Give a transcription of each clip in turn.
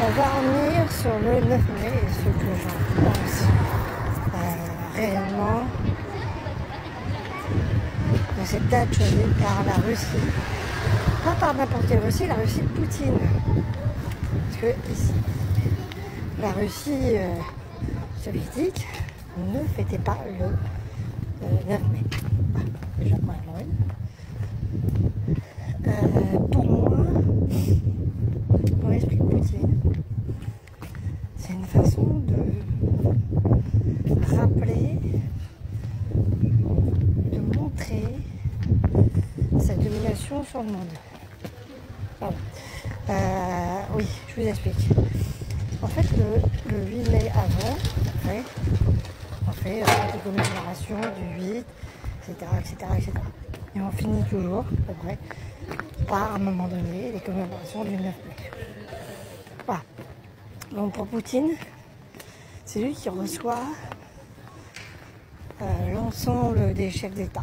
On va revenir sur le 9 mai et ce que j'en pense réellement de cette date choisie par la Russie. Pas par n'importe quelle Russie, la Russie de Poutine. Parce que la Russie soviétique ne fêtait pas le 9 mai. Déjà premièrement, pour moi, dans l'esprit de Poutine, c'est une façon de rappeler, de montrer sa domination sur le monde. Pardon. Oui, je vous explique. En fait, le 8 mai avant, on fait des commémorations du 8, etc., etc., etc. Et on finit toujours, à peu près, par, à un moment donné, les commémorations du 9 mai. Voilà. Donc pour Poutine, c'est lui qui reçoit l'ensemble des chefs d'État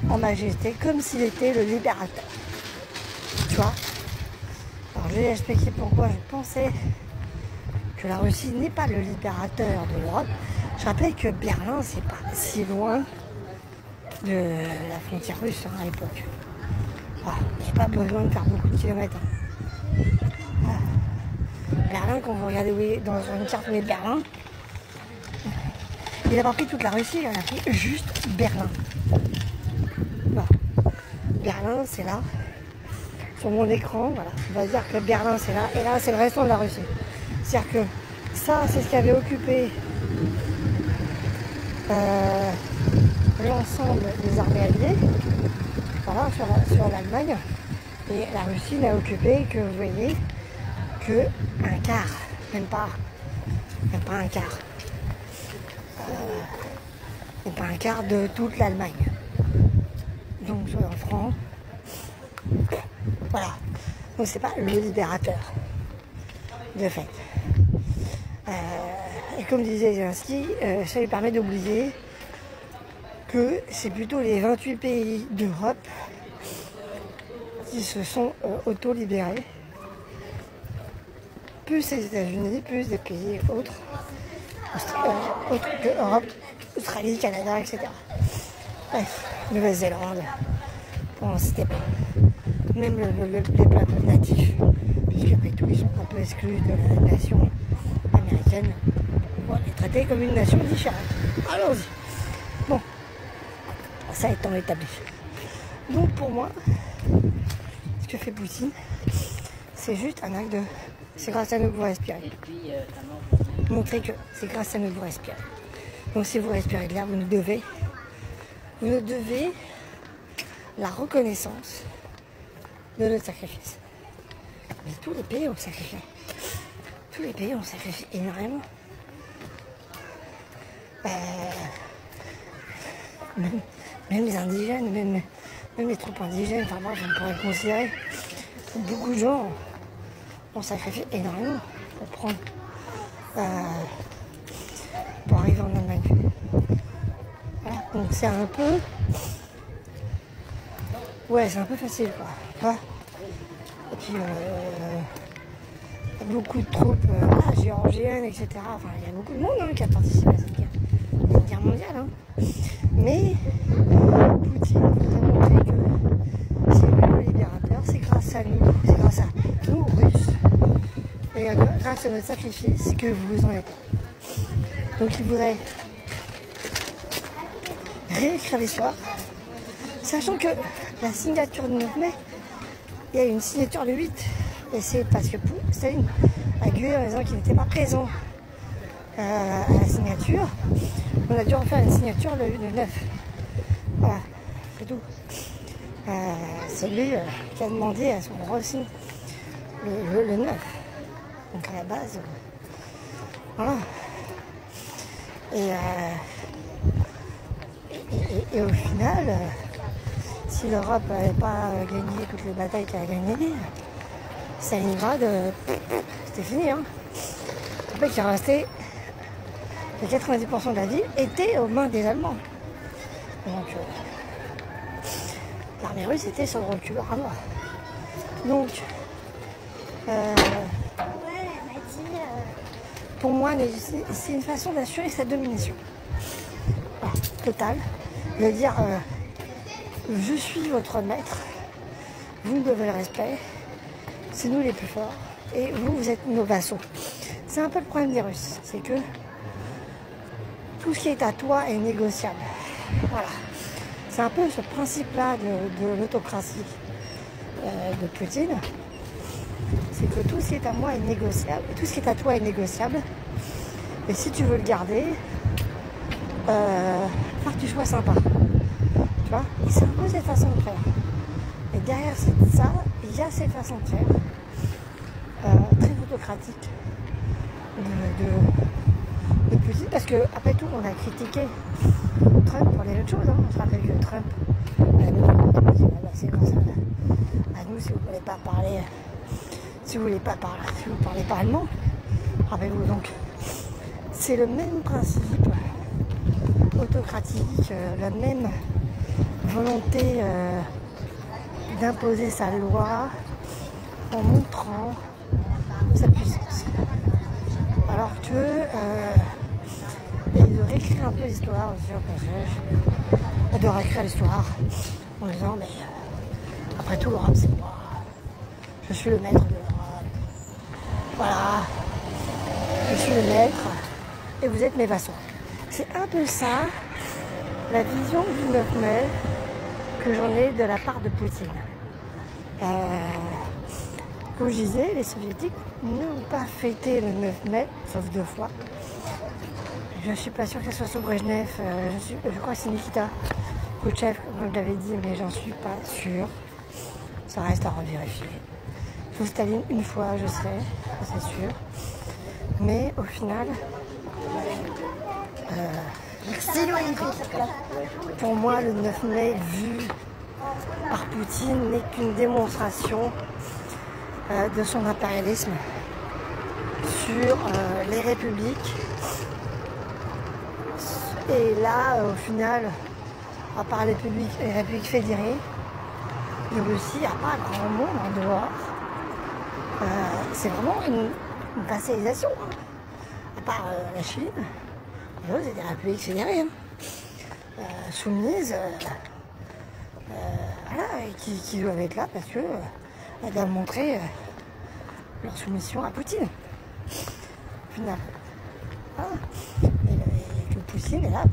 en majesté, comme s'il était le libérateur. Tu vois? Alors je vais expliquer pourquoi je pensais que la Russie n'est pas le libérateur de l'Europe. Je rappelle que Berlin, c'est pas si loin de la frontière russe à l'époque. J'ai pas besoin de faire beaucoup de kilomètres. Berlin, quand vous regardez dans une carte où est Berlin, il n'a pas pris toute la Russie, il a pris juste Berlin. Voilà. Berlin, c'est là. Sur mon écran, voilà, on va dire que Berlin, c'est là, et là, c'est le restant de la Russie. C'est-à-dire que ça, c'est ce qui avait occupé l'ensemble des armées alliées, voilà, sur l'Allemagne. Et la Russie n'a occupé que, vous voyez, que un quart, même pas un quart. Même pas un quart de toute l'Allemagne. Donc, soyons francs. Voilà. Donc, c'est pas le libérateur, de fait. Et comme disait Zelensky, ça lui permet d'oublier que c'est plutôt les 28 pays d'Europe qui se sont auto-libérés, plus les États-Unis, plus des pays autres que Europe, Australie, Canada, etc. Bref, Nouvelle-Zélande, pour en citer pas. Même les peuples natifs, puisqu'après tout, ils sont un peu exclus de la nation américaine. On va les traiter comme une nation différente. Allons-y. Bon, ça étant établi. Donc pour moi, ce que fait Poutine, c'est juste un acte de... C'est grâce à nous que vous respirez. Montrer que c'est grâce à nous que vous respirez. Donc si vous respirez de l'air, vous nous devez la reconnaissance de notre sacrifice. Mais tous les pays ont sacrifié. Tous les pays ont sacrifié énormément. Même les indigènes, même les troupes indigènes, enfin moi je pourrais considérer que beaucoup de gens ont sacrifié énormément pour arriver en Allemagne. Voilà. Donc c'est un peu... Ouais, c'est un peu facile quoi. Ouais. Et puis beaucoup de troupes géorgiennes, etc. Enfin, il y a beaucoup de monde qui a participé à cette guerre mondiale. Hein. Mais Poutine a montré que c'est lui le libérateur, c'est grâce à nous, c'est grâce à nous, Russes, et grâce à notre sacrifice que vous en êtes. Donc il voudrait réécrire l'histoire, sachant que la signature du 9 mai, il y a une signature le 8, et c'est parce que Staline a gueulé en disant qu'il n'était pas présent à la signature. On a dû en faire une signature le 9. Voilà, c'est tout. C'est lui qui a demandé à ce qu'on re-signe le 9. Donc à la base, voilà. Et au final, si l'Europe n'avait pas gagné toutes les batailles qu'elle a gagnées, Stalingrad, c'était fini. Hein. En fait, il est resté 90% de la ville était aux mains des Allemands. Donc, l'armée russe était sur le recul à moi. Donc, pour moi, c'est une façon d'assurer sa domination. Voilà, totale. De dire, je suis votre maître, vous me devez le respect, c'est nous les plus forts, et vous, vous êtes nos vassaux. C'est un peu le problème des Russes, c'est que tout ce qui est à toi est négociable. Voilà. C'est un peu ce principe-là de l'autocratie de Poutine. C'est que tout ce qui est à moi est négociable, et tout ce qui est à toi est négociable. Et si tu veux le garder, faut que tu sois sympa. Tu vois? Et c'est un peu cette façon de faire. Et derrière ça, il y a cette façon de faire, très autocratique de Poutine, parce que après tout, on a critiqué Trump pour les autres choses. Hein. On se rappelle que Trump, c'est comme ça. À nous, si vous ne voulez pas parler, si vous parlez pas allemand, rappelez-vous donc, c'est le même principe autocratique, la même volonté d'imposer sa loi en montrant sa puissance. Alors que il de réécrire un peu l'histoire aussi au passage, de réécrire l'histoire en disant mais après tout l'Europe c'est moi, je suis le maître de l'Europe, voilà, je suis le maître et vous êtes mes vassaux. C'est un peu ça la vision du 9 mai que j'en ai de la part de Poutine. Comme je disais, les soviétiques n'ont pas fêté le 9 mai, sauf 2 fois. Je ne suis pas sûre que ce soit sous Brejnev, je crois que c'est Nikita Khrouchtchev, comme je l'avais dit, mais j'en suis pas sûre. Ça reste à revérifier. Sous Staline, une fois, je sais, c'est sûr. Mais au final, pour moi, le 9 mai vu par Poutine n'est qu'une démonstration de son impérialisme sur les républiques. Et là, au final, à part les républiques fédérées, de Russie, il n'y a pas grand monde en dehors. C'est vraiment une vassalisation. À part la Chine, les autres, c'est des républiques fédérées. Hein. Soumises, voilà, et qui doivent être là parce que elles doivent montrer leur soumission à Poutine. Au final. Voilà. Et que Poutine est là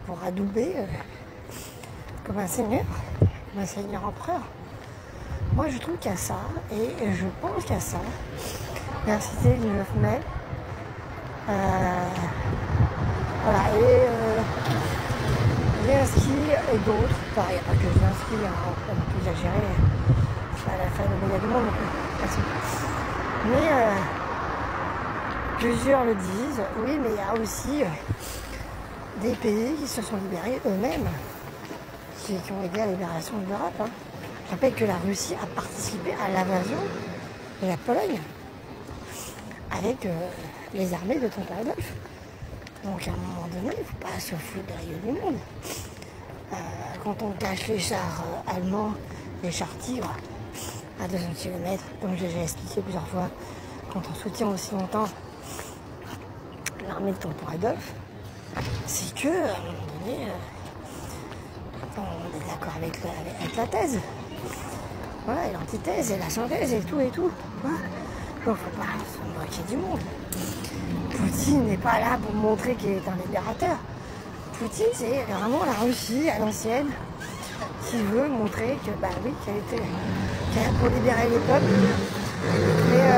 pour adouber comme un seigneur empereur. Moi je trouve qu'il y a ça, et je pense qu'il y a ça. L'université du 9 mai. Voilà, et Zelensky et d'autres, pareil, il n'y a pas que Zelensky, on peut exagérer, c'est pas la fin de du monde non plus. Mais plusieurs le disent, oui, mais il y a aussi des pays qui se sont libérés eux-mêmes, qui ont aidé à la libération de l'Europe. Hein. Je rappelle que la Russie a participé à l'invasion de la Pologne avec les armées de Tonton Adolphe. Donc à un moment donné, il ne faut pas se foutre de la gueule du monde. Quand on cache les chars allemands, les chars Tigres, à 200 km, comme j'ai déjà expliqué plusieurs fois, quand on soutient aussi longtemps l'armée de Tonton Adolphe, c'est que, à un moment donné, on est d'accord avec la thèse. Voilà, et l'antithèse, et la synthèse, et tout, et tout. Voilà. Donc il ne faut pas se moquer du monde. Poutine n'est pas là pour montrer qu'il est un libérateur. Poutine, c'est vraiment la Russie à l'ancienne qui veut montrer que, bah oui, qu'elle est là pour libérer les peuples. Mais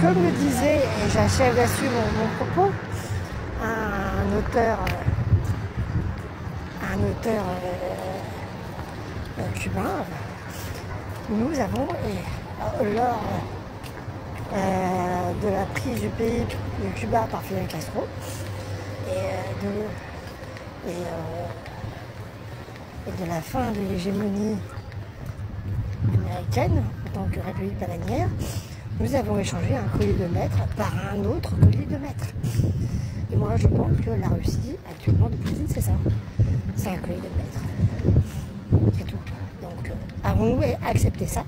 comme le disait, et j'achève là-dessus mon propos, un auteur cubain, nous avons, lors de la prise du pays de Cuba par Fidel Castro et de la fin de l'hégémonie américaine en tant que république bananière, nous avons échangé un collier de maître par un autre collier de maître. Et moi je pense que la Russie actuellement de Poutine c'est ça, c'est un collier de maître. C'est tout. Donc avons-nous accepté ça?